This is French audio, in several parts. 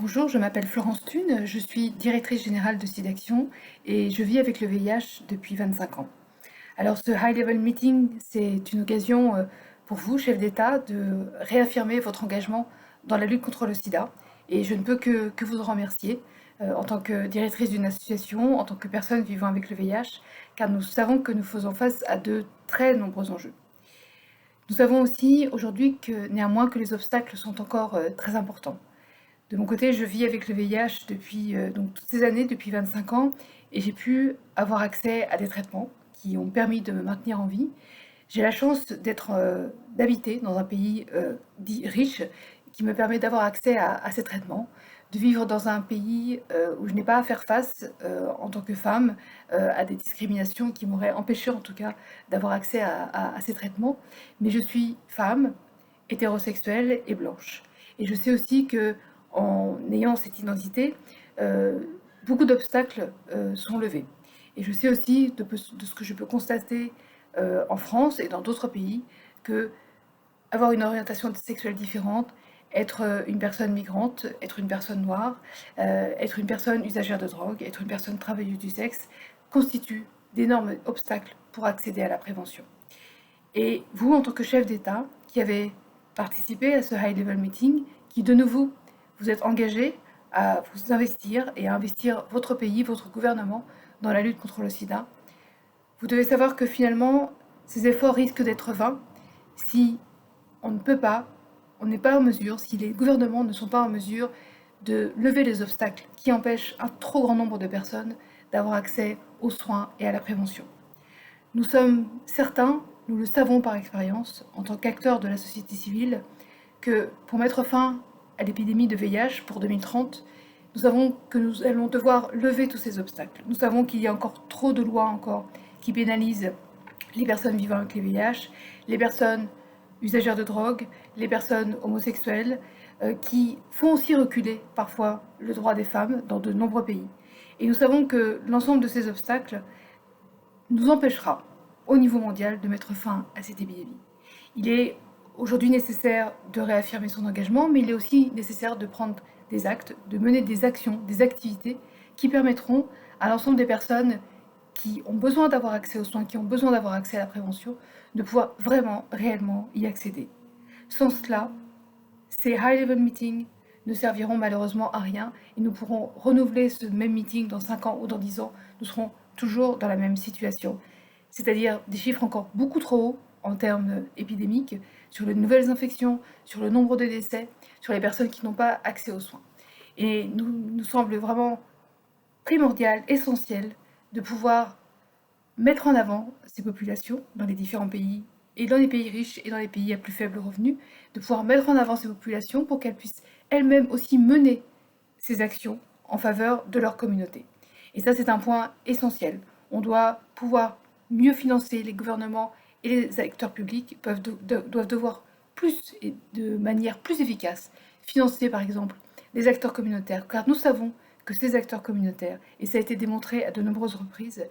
Bonjour, je m'appelle Florence Thune, je suis directrice générale de SIDAction et je vis avec le VIH depuis 25 ans. Alors ce High Level Meeting, c'est une occasion pour vous, chef d'État, de réaffirmer votre engagement dans la lutte contre le sida et je ne peux que vous en remercier en tant que directrice d'une association, en tant que personne vivant avec le VIH, car nous savons que nous faisons face à de très nombreux enjeux. Nous savons aussi aujourd'hui que néanmoins que les obstacles sont encore très importants. De mon côté, je vis avec le VIH depuis donc toutes ces années, depuis 25 ans, et j'ai pu avoir accès à des traitements qui ont permis de me maintenir en vie. J'ai la chance d'habiter dans un pays dit riche, qui me permet d'avoir accès à ces traitements, de vivre dans un pays où je n'ai pas à faire face en tant que femme à des discriminations qui m'auraient empêché en tout cas d'avoir accès à ces traitements. Mais je suis femme, hétérosexuelle et blanche. Et je sais aussi que en ayant cette identité, beaucoup d'obstacles sont levés. Et je sais aussi de ce que je peux constater en France et dans d'autres pays que avoir une orientation sexuelle différente, être une personne migrante, être une personne noire, être une personne usagère de drogue, être une personne travailleuse du sexe, constitue d'énormes obstacles pour accéder à la prévention. Et vous, en tant que chef d'État, qui avez participé à ce high-level meeting, qui de nouveau vous êtes engagé à vous investir et à investir votre pays, votre gouvernement dans la lutte contre le sida, vous devez savoir que finalement, ces efforts risquent d'être vains si on ne peut pas, on n'est pas en mesure, si les gouvernements ne sont pas en mesure de lever les obstacles qui empêchent un trop grand nombre de personnes d'avoir accès aux soins et à la prévention. Nous sommes certains, nous le savons par expérience, en tant qu'acteurs de la société civile, que pour mettre fin à l'épidémie de VIH pour 2030, nous savons que nous allons devoir lever tous ces obstacles. Nous savons qu'il y a encore trop de lois encore qui pénalisent les personnes vivant avec les VIH, les personnes usagères de drogue, les personnes homosexuelles, qui font aussi reculer parfois le droit des femmes dans de nombreux pays. Et nous savons que l'ensemble de ces obstacles nous empêchera, au niveau mondial, de mettre fin à cette épidémie. Il est aujourd'hui nécessaire de réaffirmer son engagement, mais il est aussi nécessaire de prendre des actes, de mener des actions, des activités qui permettront à l'ensemble des personnes qui ont besoin d'avoir accès aux soins, qui ont besoin d'avoir accès à la prévention, de pouvoir vraiment, réellement y accéder. Sans cela, ces high-level meetings ne serviront malheureusement à rien et nous pourrons renouveler ce même meeting dans 5 ans ou dans 10 ans. Nous serons toujours dans la même situation, c'est-à-dire des chiffres encore beaucoup trop hauts en termes épidémiques, sur les nouvelles infections, sur le nombre de décès, sur les personnes qui n'ont pas accès aux soins. Et nous semble vraiment primordial, essentiel, de pouvoir mettre en avant ces populations dans les différents pays, et dans les pays riches et dans les pays à plus faible revenu, de pouvoir mettre en avant ces populations pour qu'elles puissent elles-mêmes aussi mener ces actions en faveur de leur communauté. Et ça, c'est un point essentiel. On doit pouvoir mieux financer, les gouvernements et les acteurs publics doivent devoir plus et de manière plus efficace financer par exemple les acteurs communautaires, car nous savons que ces acteurs communautaires, et ça a été démontré à de nombreuses reprises,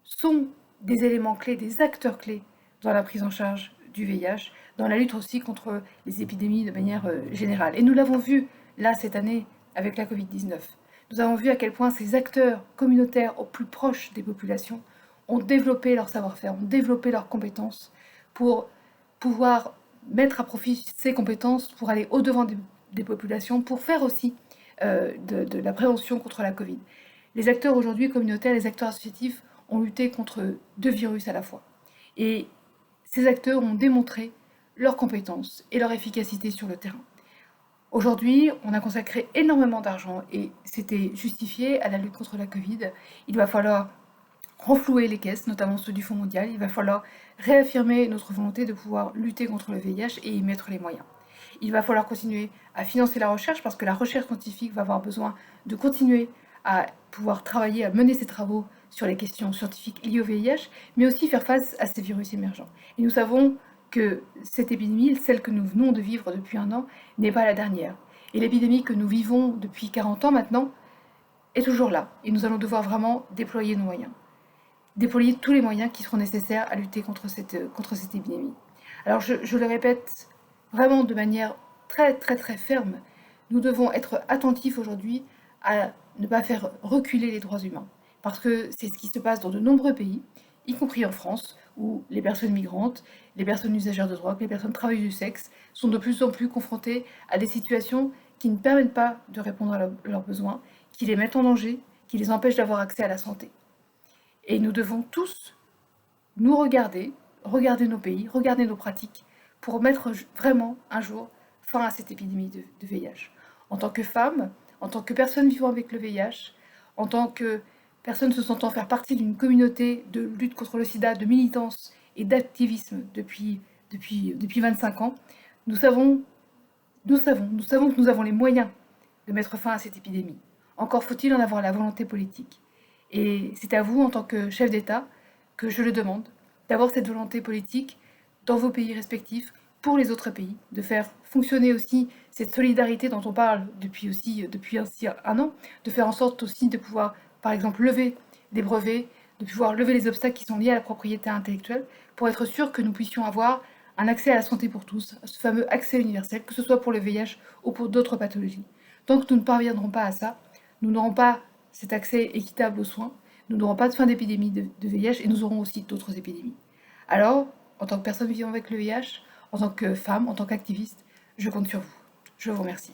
sont des éléments clés, des acteurs clés dans la prise en charge du VIH, dans la lutte aussi contre les épidémies de manière générale. Et nous l'avons vu là cette année avec la Covid-19. Nous avons vu à quel point ces acteurs communautaires au plus proche des populations ont développé leur savoir-faire, ont développé leurs compétences pour pouvoir mettre à profit ces compétences pour aller au-devant des populations, pour faire aussi de la prévention contre la Covid. Les acteurs aujourd'hui communautaires, les acteurs associatifs ont lutté contre 2 virus à la fois. Et ces acteurs ont démontré leurs compétences et leur efficacité sur le terrain. Aujourd'hui, on a consacré énormément d'argent et c'était justifié à la lutte contre la Covid. Il va falloir renflouer les caisses, notamment ceux du Fonds mondial. Il va falloir réaffirmer notre volonté de pouvoir lutter contre le VIH et y mettre les moyens. Il va falloir continuer à financer la recherche parce que la recherche scientifique va avoir besoin de continuer à pouvoir travailler, à mener ses travaux sur les questions scientifiques liées au VIH, mais aussi faire face à ces virus émergents. Et nous savons que cette épidémie, celle que nous venons de vivre depuis 1 an, n'est pas la dernière. Et l'épidémie que nous vivons depuis 40 ans maintenant est toujours là. Et nous allons devoir vraiment déployer nos moyens. Déployer tous les moyens qui seront nécessaires à lutter contre cette épidémie. Alors je le répète vraiment de manière très très très ferme, nous devons être attentifs aujourd'hui à ne pas faire reculer les droits humains. Parce que c'est ce qui se passe dans de nombreux pays, y compris en France, où les personnes migrantes, les personnes usagères de drogue, les personnes travailleuses du sexe sont de plus en plus confrontées à des situations qui ne permettent pas de répondre à leurs besoins, qui les mettent en danger, qui les empêchent d'avoir accès à la santé. Et nous devons tous nous regarder nos pays, regarder nos pratiques, pour mettre vraiment un jour fin à cette épidémie de VIH. En tant que femme, en tant que personne vivant avec le VIH, en tant que personne se sentant faire partie d'une communauté de lutte contre le sida, de militance et d'activisme depuis 25 ans, nous savons que nous avons les moyens de mettre fin à cette épidémie. Encore faut-il en avoir la volonté politique. Et c'est à vous, en tant que chef d'État, que je le demande, d'avoir cette volonté politique dans vos pays respectifs, pour les autres pays, de faire fonctionner aussi cette solidarité dont on parle depuis un an, de faire en sorte aussi de pouvoir, par exemple, lever des brevets, de pouvoir lever les obstacles qui sont liés à la propriété intellectuelle, pour être sûr que nous puissions avoir un accès à la santé pour tous, ce fameux accès universel, que ce soit pour le VIH ou pour d'autres pathologies. Tant que nous ne parviendrons pas à ça, nous n'aurons pas cet accès équitable aux soins, nous n'aurons pas de fin d'épidémie de VIH et nous aurons aussi d'autres épidémies. Alors, en tant que personne vivant avec le VIH, en tant que femme, en tant qu'activiste, je compte sur vous. Je vous remercie.